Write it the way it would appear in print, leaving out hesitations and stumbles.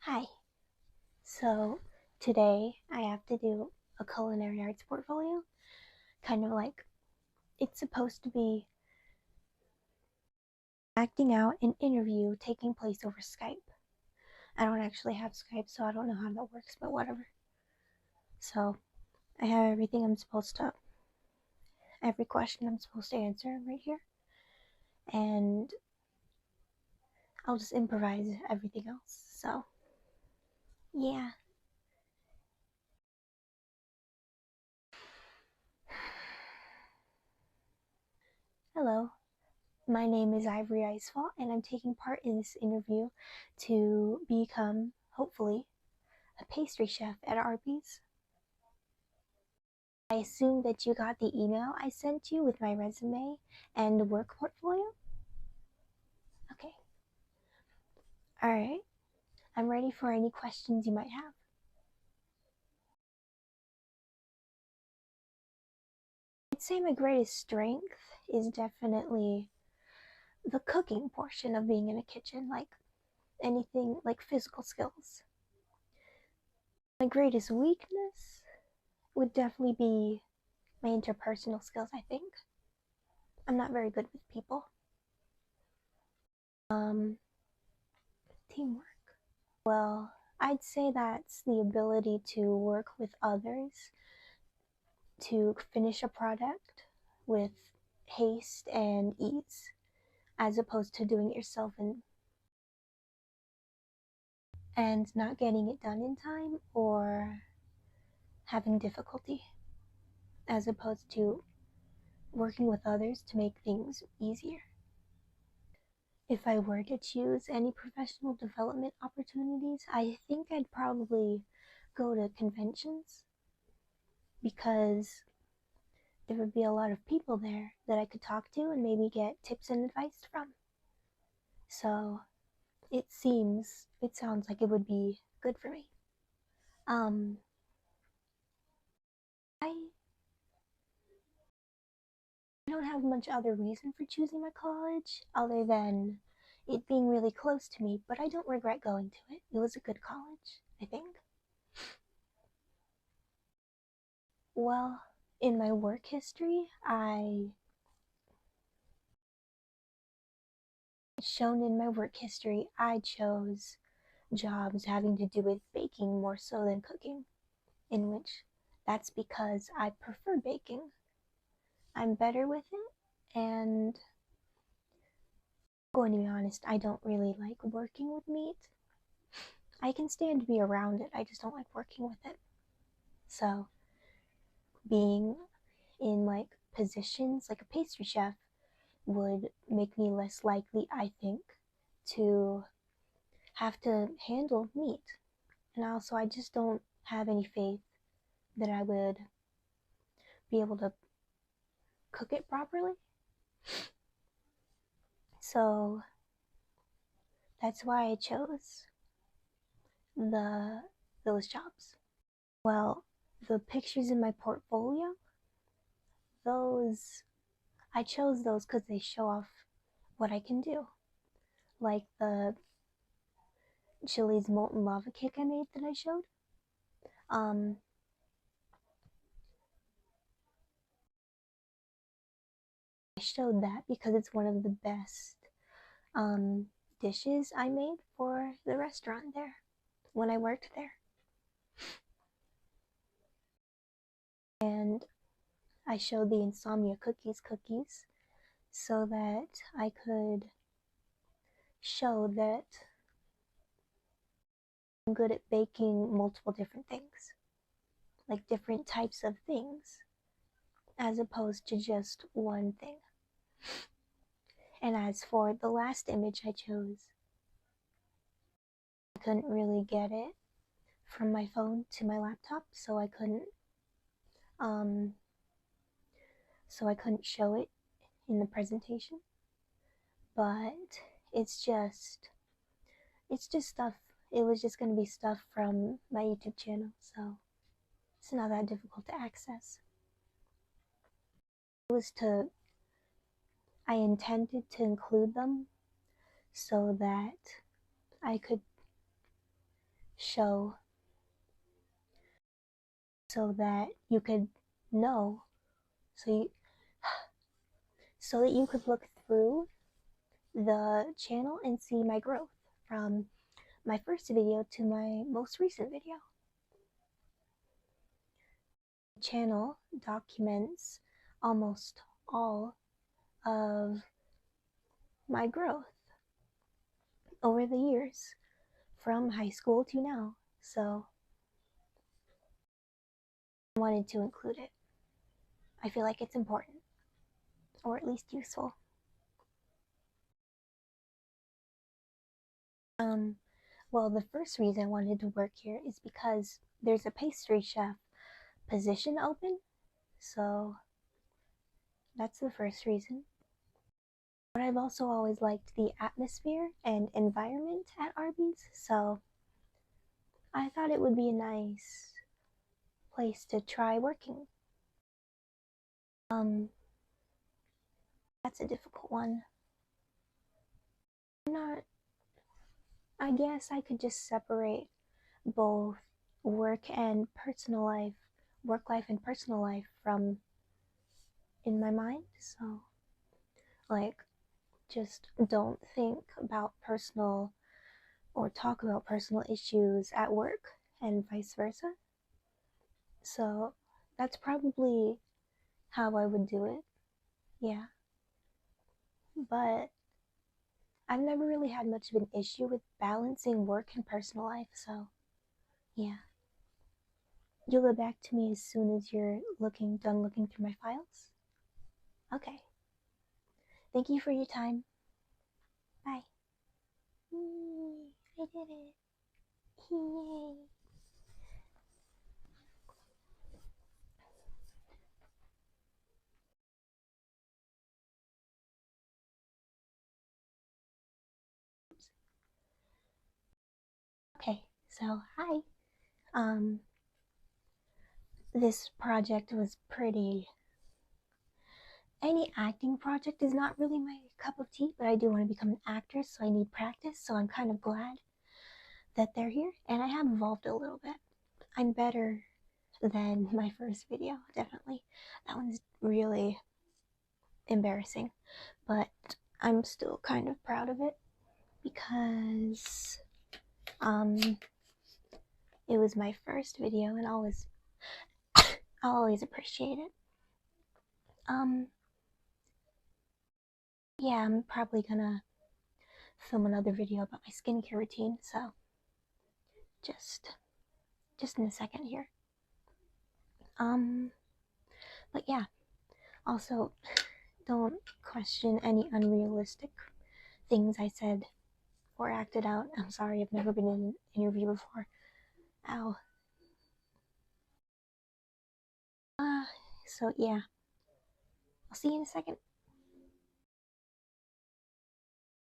Hi. So today I have to do a culinary arts portfolio. Kind of like it's supposed to be acting out an interview taking place over Skype. I don't actually have Skype, so I don't know how that works, but whatever. So I have every question I'm supposed to answer right here. And I'll just improvise everything else. So, yeah. Hello. My name is Ivory Icefall, and I'm taking part in this interview to become, hopefully, a pastry chef at Arby's. I assume that you got the email I sent you with my resume and work portfolio? Okay. Alright. I'm ready for any questions you might have. I'd say my greatest strength is definitely the cooking portion of being in a kitchen, like anything like physical skills. My greatest weakness would definitely be my interpersonal skills, I think. I'm not very good with people. Um, Teamwork. Well, I'd say that's the ability to work with others to finish a product with haste and ease, as opposed to doing it yourself and not getting it done in time or having difficulty, as opposed to working with others to make things easier. If I were to choose any professional development opportunities, I think I'd probably go to conventions because there would be a lot of people there that I could talk to and maybe get tips and advice from. So it sounds like it would be good for me. Um, I don't have much other reason for choosing my college other than it being really close to me, but I don't regret going to it. It was a good college, I think. Well, in my work history, I shown in my work history, I chose jobs having to do with baking more so than cooking, in which that's because I prefer baking. I'm better with it, and going to be honest, I don't really like working with meat. I can stand to be around it, I just don't like working with it. So, being in like positions like a pastry chef would make me less likely, I think, to have to handle meat. And also, I just don't have any faith that I would be able to cook it properly. So, that's why I chose the those jobs. Well, the pictures in my portfolio, those I chose those because they show off what I can do. Like the Chili's molten lava cake I made that I showed. Um, I showed that because it's one of the best um, dishes I made for the restaurant there when I worked there. And I showed the insomnia cookies so that I could show that I'm good at baking multiple different things, like different types of things, as opposed to just one thing. And as for the last image I chose, I couldn't really get it from my phone to my laptop, um so I couldn't show it in the presentation. But it's just it's just stuff. It was just going to be stuff from my YouTube channel, so it's not that difficult to access. It was to I intended to include them so that I could show so that you could know, so you so that you could look through the channel and see my growth from my first video to my most recent video. The channel documents almost all of my growth over the years from high school to now. So I wanted to include it. I feel like it's important, or at least useful. Well, the first reason I wanted to work here is because there's a pastry chef position open. So that's the first reason. But I've also always liked the atmosphere and environment at Arby's, so I thought it would be a nice place to try working. That's a difficult one. I guess I could just separate both work and personal life, work life and personal life from in my mind. So, like, just don't think about personal or talk about personal issues at work and vice versa. So, that's probably how I would do it. Yeah. But I've never really had much of an issue with balancing work and personal life, so yeah. You'll get back to me as soon as you're done looking through my files? Okay. Thank you for your time. Bye. Yay, I did it. Yay. Okay, so hi. Um, this project was pretty. Any acting project is not really my cup of tea, but I do want to become an actress, so I need practice, so I'm kind of glad that they're here, and I have evolved a little bit. I'm better than my first video, definitely. That one's really embarrassing, but I'm still kind of proud of it because it was my first video and I'll always appreciate it. Yeah, I'm probably gonna film another video about my skincare routine, so just in a second here. But yeah, also don't question any unrealistic things I said or acted out. I'm sorry, I've never been in an interview before. Ow. So yeah, I'll see you in a second.